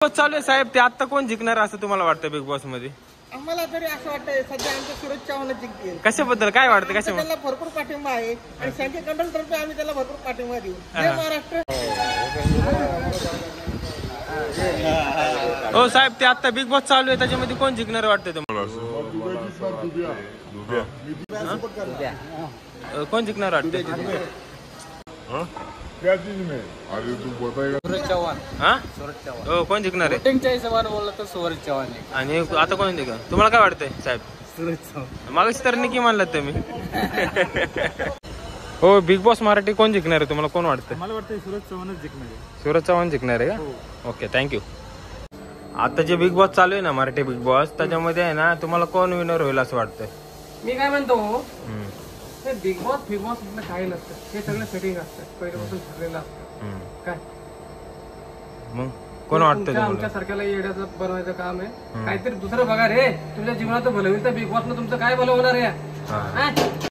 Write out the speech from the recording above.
चालू आहे साहेब, ते आता कोण जिंकणार असं तुम्हाला वाटतं बिग बॉस मध्ये? आम्हाला तरी असं वाटतंय सध्या आमचं सूरज चव्हाण जिंकतील. कशाबद्दल काय वाटतं? कशामुळे? त्याला भरपूर पाठिंबा आहे आणि संजय कंडल तर्फे आम्ही त्याला भरपूर पाठिंबा देऊ. जय महाराष्ट्र. हो साहेब, ते आता बिग बॉस चालू आहे त्याच्यामध्ये कोण जिंकणार वाटतं तुम्हाला? कोण जिंकणार वाटतं? क्या चीज में? अरे तू बताएगा. सूरज चव्हाण. हा सूरज चव्हाण. हो, कोण जिंकणार आहे? वोटिंगच्या हिशोबाने बोललं तर सूरज चव्हाण आहे. आणि आता कोण जिंकणार तुम्हाला काय वाटतंय साहेब? सूरज चव्हाण. मागाशी तर निकी मानलात तुम्ही. हो, बिग बॉस मराठी कोण जिंकणार आहे तुम्हाला कोण वाटतं? मला वाटतं सूरज चव्हाणच जिंकणार आहे. सूरज चव्हाण जिंकणार आहे का? Okay, thank you. आता जे बिग बॉस चालू आहे ना, मराठी बिग बॉस, त्याच्यामध्ये आहे ना, तुम्हाला कोण विनर होईल असं वाटतंय? मी काय म्हणतो, ते बिग बॉस आपलं काही नसतं. हे सगळं सेटिंग असतं, पहिल्यापासून ठरलेलं असतं. काय मग कोण वाटतं तुम्हाला? आमच्या सारख्याला येड्याचं बनवायचं काम आहे. काहीतरी दुसरं बघा रे. तुमच्या जीवनात भलं होईल तर बिग बॉस न तुमचं काय भलं होणार आहे?